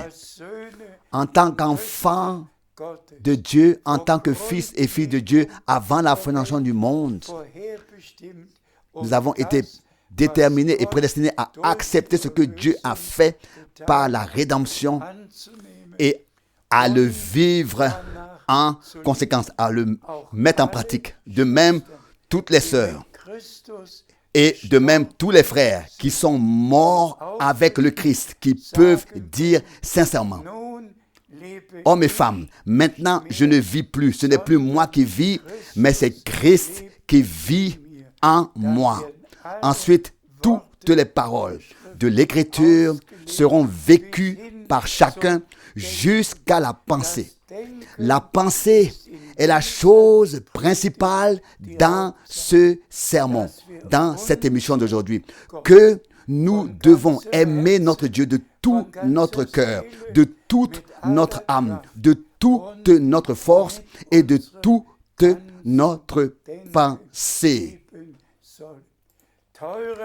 Speaker 1: En tant qu'enfants de Dieu, en tant que fils et filles de Dieu, avant la fondation du monde, nous avons été déterminés et prédestinés à accepter ce que Dieu a fait par la rédemption et à le vivre en conséquence, à le mettre en pratique. De même, toutes les sœurs et de même tous les frères qui sont morts avec le Christ, qui peuvent dire sincèrement, hommes et femmes, maintenant je ne vis plus, ce n'est plus moi qui vis, mais c'est Christ qui vit en moi. Ensuite, toutes les paroles de l'Écriture seront vécues par chacun jusqu'à la pensée. La pensée est la chose principale dans ce sermon, dans cette émission d'aujourd'hui, que nous devons aimer notre Dieu de tout notre cœur, de toute notre âme, de toute notre force et de toute notre pensée.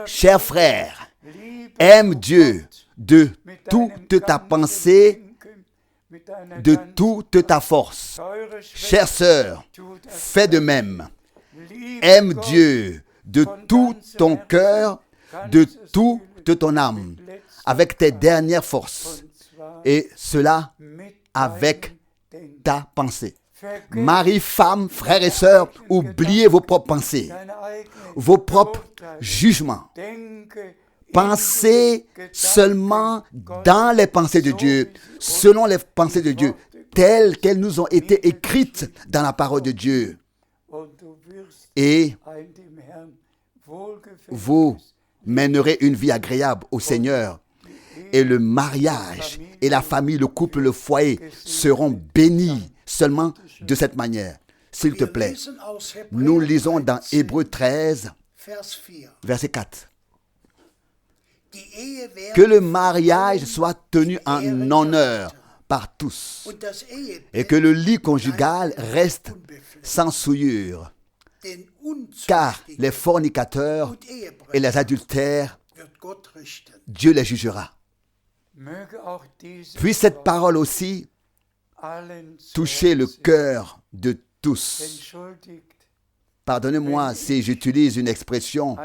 Speaker 1: Chers frères, aime Dieu de toute ta pensée, de toute ta force. Chère sœur, fais de même. Aime Dieu de tout ton cœur, de toute ton âme, avec tes dernières forces, et cela avec ta pensée. Mari, femme, frères et sœurs, oubliez vos propres pensées, vos propres jugements. Pensez seulement dans les pensées de Dieu, selon les pensées de Dieu, telles qu'elles nous ont été écrites dans la parole de Dieu. Et vous mènerez une vie agréable au Seigneur. Et le mariage et la famille, le couple, le foyer seront bénis seulement de cette manière. S'il te plaît, nous lisons dans Hébreux 13, verset 4. Que le mariage soit tenu en honneur par tous et que le lit conjugal reste sans souillure, car les fornicateurs et les adultères, Dieu les jugera. Puis cette parole aussi toucher le cœur de tous. Pardonnez-moi si j'utilise une expression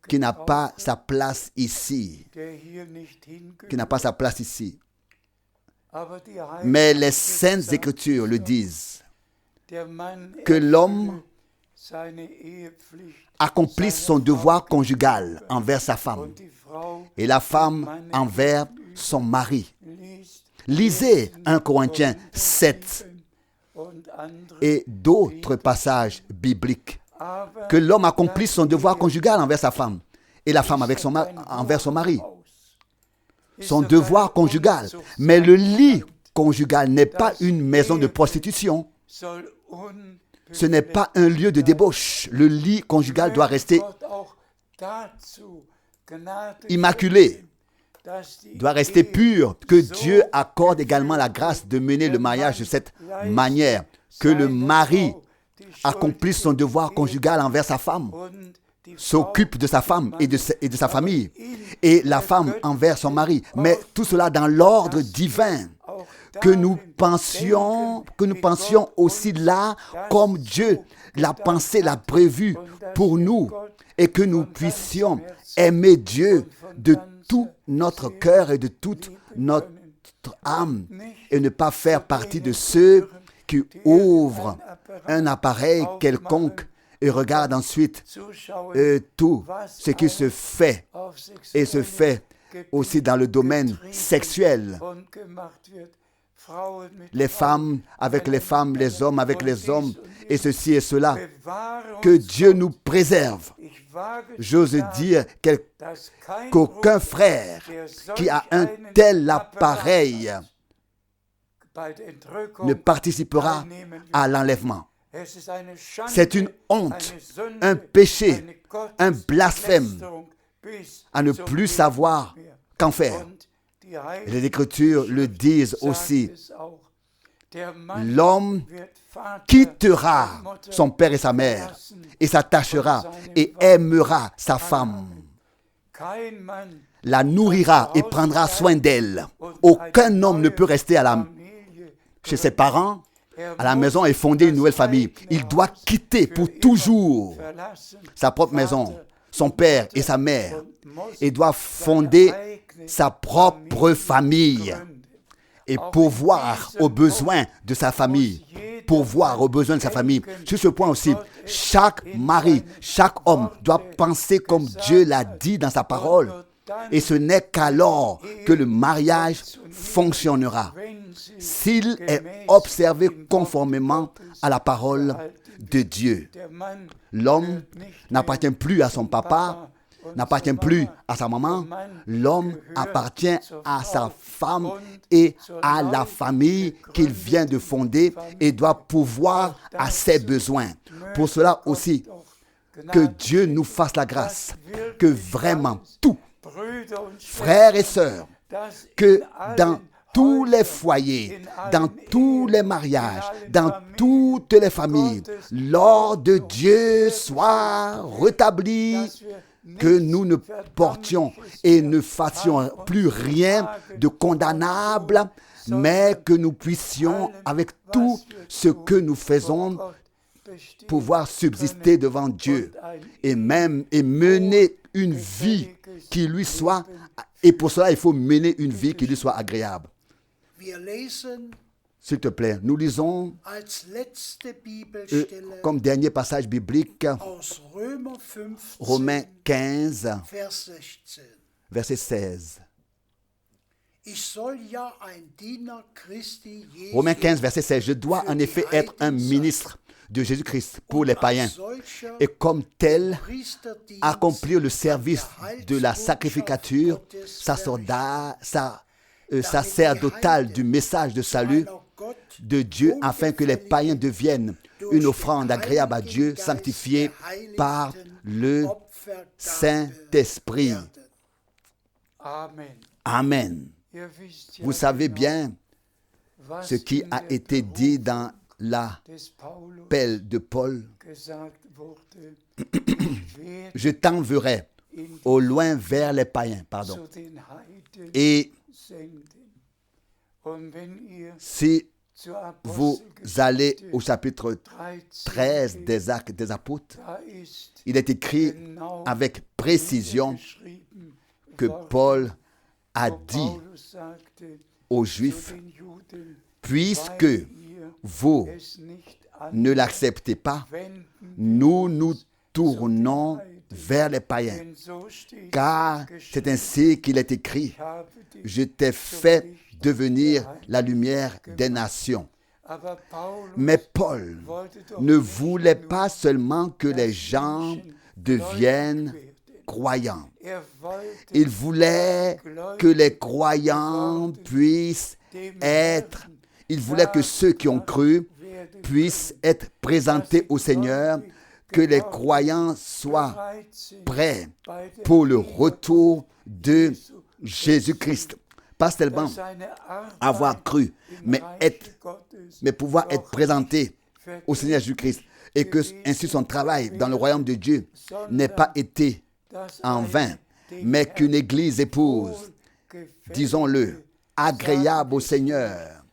Speaker 1: qui n'a pas sa place ici. Mais les Saintes Écritures le disent, que l'homme accomplisse son devoir conjugal envers sa femme et la femme envers son mari. Lisez 1 Corinthiens 7 et d'autres passages bibliques. Que l'homme accomplisse son devoir conjugal envers sa femme et la femme envers son mari. Son devoir conjugal. Mais le lit conjugal n'est pas une maison de prostitution. Ce n'est pas un lieu de débauche. Le lit conjugal doit rester immaculé, doit rester pur. Que Dieu accorde également la grâce de mener le mariage de cette manière. Que le mari accomplisse son devoir conjugal envers sa femme, s'occupe de sa femme et de sa famille, et la femme envers son mari. Mais tout cela dans l'ordre divin. Que nous pensions aussi là comme Dieu l'a pensé, l'a prévu pour nous, et que nous puissions aimer Dieu de tout notre cœur et de toute notre âme, et ne pas faire partie de ceux qui ouvrent un appareil quelconque et regardent ensuite tout ce qui se fait, et se fait aussi dans le domaine sexuel. Les femmes avec les femmes, les hommes avec les hommes, et ceci et cela. Que Dieu nous préserve. J'ose dire qu'aucun frère qui a un tel appareil ne participera à l'enlèvement. C'est une honte, un péché, un blasphème à ne plus savoir qu'en faire. Et les Écritures le disent aussi. L'homme quittera son père et sa mère et s'attachera et aimera sa femme, la nourrira et prendra soin d'elle. Aucun homme ne peut rester chez ses parents, à la maison et fonder une nouvelle famille. Il doit quitter pour toujours sa propre maison, son père et sa mère, et doit fonder sa propre famille et pourvoir aux besoins de sa famille. Pourvoir aux besoins de sa famille. Sur ce point aussi, chaque mari, chaque homme doit penser comme Dieu l'a dit dans sa parole. Et ce n'est qu'alors que le mariage fonctionnera. S'il est observé conformément à la parole de Dieu. L'homme n'appartient plus à son papa, n'appartient plus à sa maman. L'homme appartient à sa femme et à la famille qu'il vient de fonder et doit pourvoir à ses besoins. Pour cela aussi, que Dieu nous fasse la grâce, que vraiment tout, frères et sœurs, que dans tous les foyers, dans tous les mariages, dans toutes les familles, l'ordre de Dieu soit rétabli, que nous ne portions et ne fassions plus rien de condamnable, mais que nous puissions, avec tout ce que nous faisons, pouvoir subsister devant Dieu et mener une vie qui lui soit, et pour cela il faut mener une vie qui lui soit agréable. S'il te plaît, nous lisons comme dernier passage biblique Romains 15, verset 16. Romains 15, verset 16. Je dois en effet être un ministre de Jésus-Christ pour les païens et comme tel accomplir le service de la sacrificature sacerdotale du message de salut de Dieu afin que les païens deviennent une offrande agréable à Dieu, sanctifiée par le Saint-Esprit. Amen. Vous savez bien ce qui a été dit dans l'appel de Paul. Je t'enverrai au loin vers les païens. Et si vous allez au chapitre 13 des Actes des Apôtres, il est écrit avec précision que Paul a dit aux Juifs, puisque vous ne l'acceptez pas, nous nous tournons vers les païens. Car c'est ainsi qu'il est écrit, je t'ai fait devenir la lumière des nations. Mais Paul ne voulait pas seulement que les gens deviennent croyants. Il voulait que les croyants puissent être, il voulait que ceux qui ont cru puissent être présentés au Seigneur, que les croyants soient prêts pour le retour de Jésus-Christ. Pas seulement avoir cru, mais pouvoir être présenté au Seigneur Jésus-Christ. Et que ainsi son travail dans le royaume de Dieu n'ait pas été en vain, mais qu'une église épouse, disons-le, agréable au Seigneur,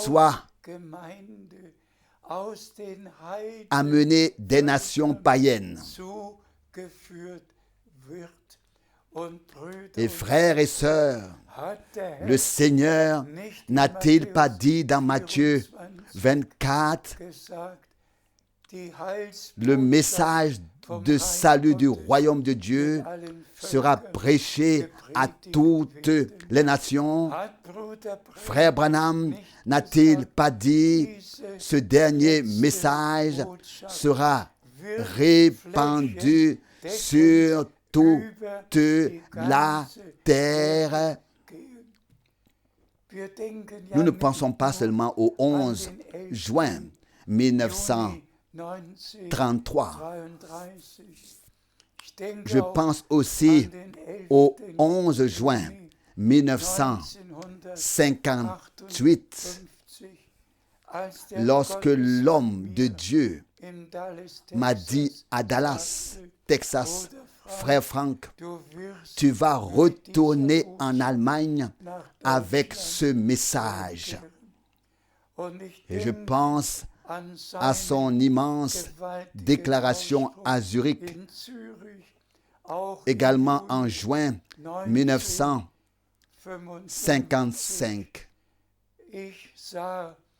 Speaker 1: soit amenée des nations païennes. Et frères et sœurs, le Seigneur n'a-t-il pas dit dans Matthieu 24, le message de salut du royaume de Dieu sera prêché à toutes les nations. Frère Branham n'a-t-il pas dit, ce dernier message sera répandu sur toute la terre Nous ne pensons pas seulement au 11 juin 1933. Je pense aussi au 11 juin 1958, lorsque l'homme de Dieu m'a dit à Dallas, Texas, frère Frank, tu vas retourner en Allemagne avec ce message. Et je pense à son immense déclaration à Zurich, également en juin 1955,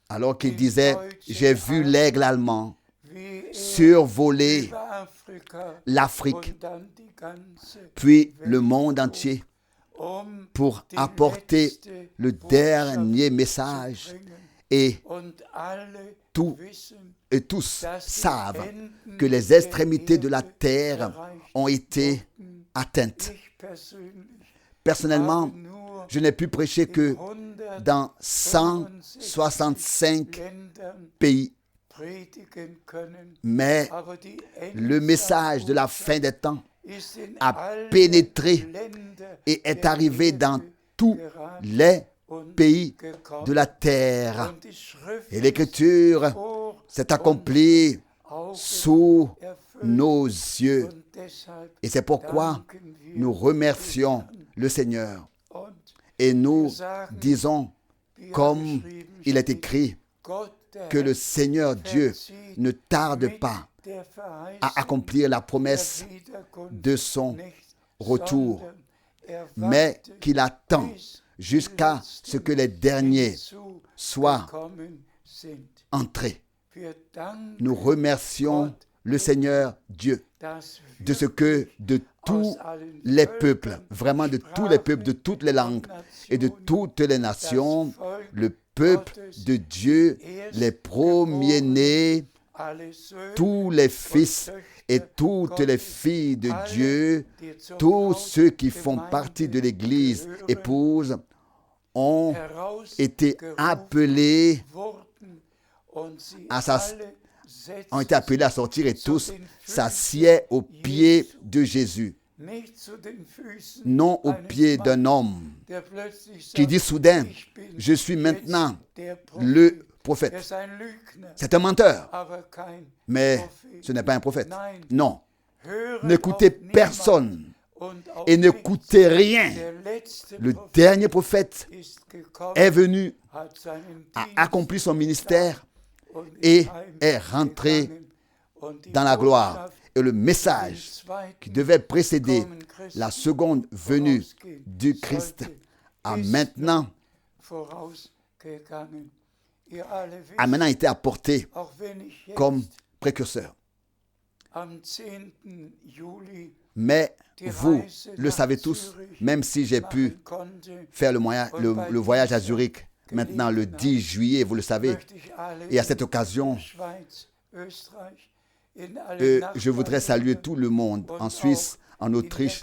Speaker 1: alors qu'il disait, j'ai vu l'aigle allemand survoler l'Afrique, puis le monde entier, pour apporter le dernier message. Et tous savent que les extrémités de la terre ont été atteintes. Personnellement, je n'ai pu prêcher que dans 165 pays. Mais le message de la fin des temps a pénétré et est arrivé dans tous les pays de la terre. Et l'Écriture s'est accomplie sous nos yeux. Et c'est pourquoi nous remercions le Seigneur. Et nous disons, comme il est écrit, que le Seigneur Dieu ne tarde pas à accomplir la promesse de son retour, mais qu'il attend jusqu'à ce que les derniers soient entrés. Nous remercions le Seigneur Dieu de ce que de tous les peuples, vraiment de tous les peuples, de toutes les langues et de toutes les nations, le peuple de Dieu, les premiers-nés, tous les fils et toutes les filles de Dieu, tous ceux qui font partie de l'Église épouse, ont été appelés à sortir et tous s'assiedent aux pieds de Jésus. Non aux pieds d'un homme qui dit soudain, je suis maintenant le prophète. C'est un menteur, mais ce n'est pas un prophète. Non, n'écoutez personne et n'écoutez rien. Le dernier prophète est venu, a accompli son ministère et est rentré dans la gloire. Et le message qui devait précéder la seconde venue du Christ a maintenant été apporté comme précurseur. Mais vous le savez tous, même si j'ai pu faire le voyage à Zurich maintenant le 10 juillet, vous le savez, et à cette occasion, je voudrais saluer tout le monde en Suisse, en Autriche,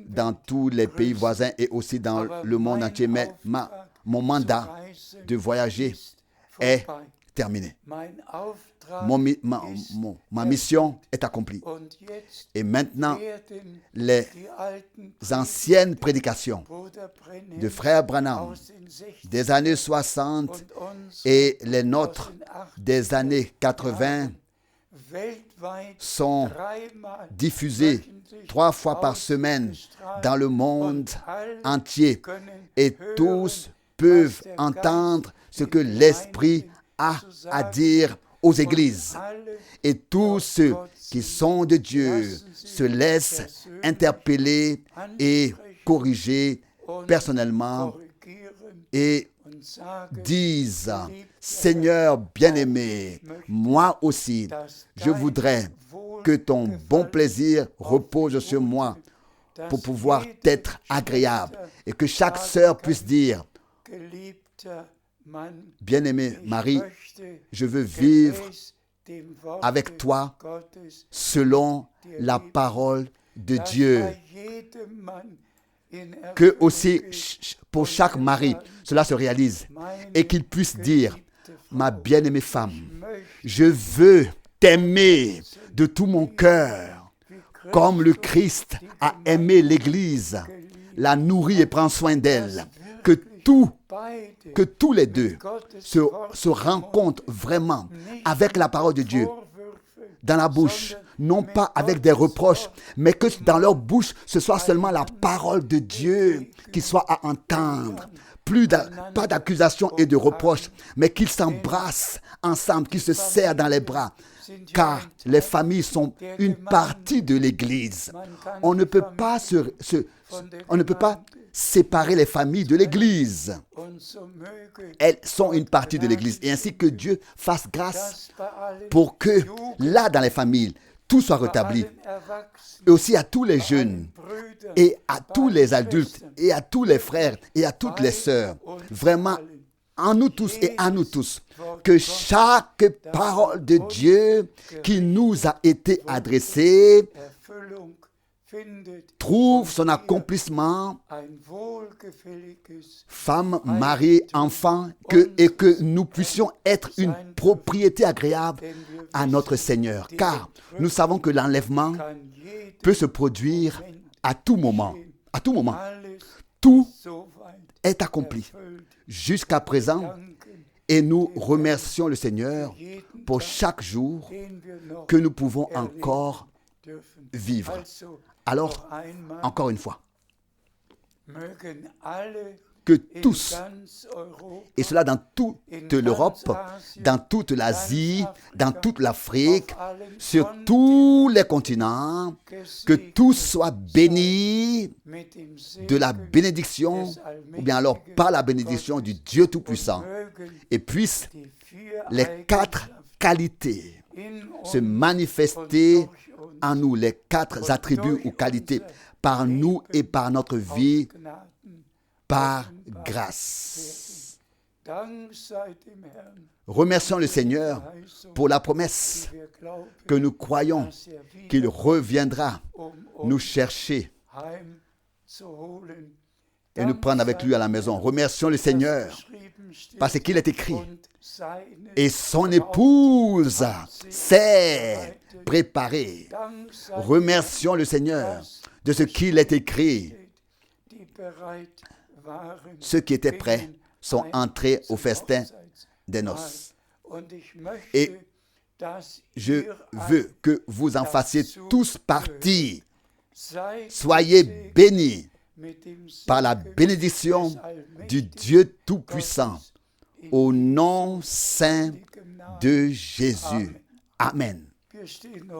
Speaker 1: dans tous les pays voisins et aussi dans le monde entier. Mais mon mandat de voyager est terminé. Ma mission est accomplie. Et maintenant, les anciennes prédications de Frère Branham des années 60 et les nôtres des années 80 sont diffusées 3 fois par semaine dans le monde entier et tous peuvent entendre ce que l'Esprit a à dire aux églises. Et tous ceux qui sont de Dieu se laissent interpeller et corriger personnellement et disent, Seigneur bien-aimé, moi aussi, je voudrais que ton bon plaisir repose sur moi pour pouvoir t'être agréable et que chaque sœur puisse dire, bien-aimé Marie, je veux vivre avec toi selon la parole de Dieu. que aussi pour chaque mari, cela se réalise et qu'il puisse dire, ma bien-aimée femme, je veux t'aimer de tout mon cœur, comme le Christ a aimé l'Église, la nourrit et prend soin d'elle, que tous les deux se rencontrent vraiment avec la parole de Dieu dans la bouche, non pas avec des reproches, mais que dans leur bouche, ce soit seulement la parole de Dieu qui soit à entendre. Pas d'accusation et de reproches, mais qu'ils s'embrassent ensemble, qu'ils se serrent dans les bras. Car les familles sont une partie de l'Église. On ne peut pas séparer les familles de l'Église. Elles sont une partie de l'Église. Et ainsi que Dieu fasse grâce pour que là, dans les familles, tout soit rétabli. Et aussi à tous les jeunes, et à tous les adultes, et à tous les frères, et à toutes les sœurs. Vraiment, en nous tous et à nous tous, que chaque parole de Dieu qui nous a été adressée trouve son accomplissement, femme, mari, enfant, et que nous puissions être une propriété agréable à notre Seigneur. Car nous savons que l'enlèvement peut se produire à tout moment. À tout moment. Tout est accompli jusqu'à présent et nous remercions le Seigneur pour chaque jour que nous pouvons encore vivre. Alors, encore une fois, que tous, et cela dans toute l'Europe, dans toute l'Asie, dans toute l'Afrique, sur tous les continents, que tous soient bénis de la bénédiction, ou bien alors par la bénédiction du Dieu Tout-Puissant, et puissent les 4 qualités se manifester en nous, les 4 attributs ou qualités, par nous et par notre vie, par grâce. Remercions le Seigneur pour la promesse que nous croyons qu'il reviendra nous chercher et nous prendre avec lui à la maison. Remercions le Seigneur parce qu'il est écrit et son épouse s'est préparée. Remercions le Seigneur de ce qu'il est écrit. Ceux qui étaient prêts sont entrés au festin des noces. Et je veux que vous en fassiez tous partie. Soyez bénis par la bénédiction du Dieu Tout-Puissant. Au nom saint de Jésus. Amen.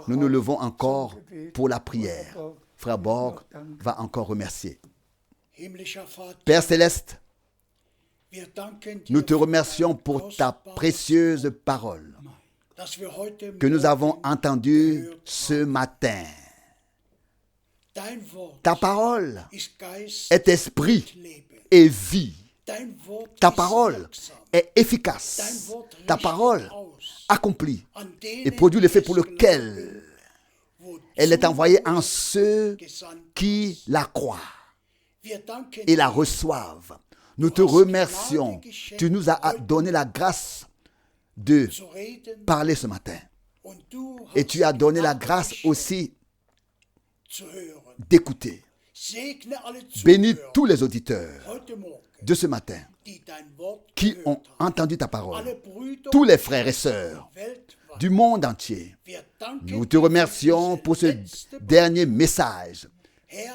Speaker 1: Nous nous levons encore pour la prière. Frère Borg va encore remercier. Père Céleste, nous te remercions pour ta précieuse parole que nous avons entendue ce matin. Ta parole est esprit et vie. Ta parole est efficace. Ta parole accomplit et produit l'effet pour lequel elle est envoyée en ceux qui la croient et la reçoivent. Nous te remercions. Tu nous as donné la grâce de parler ce matin. Et tu as donné la grâce aussi d'écouter. Bénis tous les auditeurs de ce matin qui ont entendu ta parole. Tous les frères et sœurs du monde entier. Nous te remercions pour ce dernier message.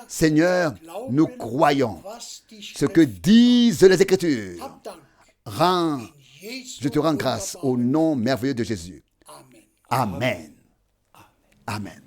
Speaker 1: Seigneur, nous croyons ce que disent les Écritures. Je te rends grâce au nom merveilleux de Jésus. Amen. Amen.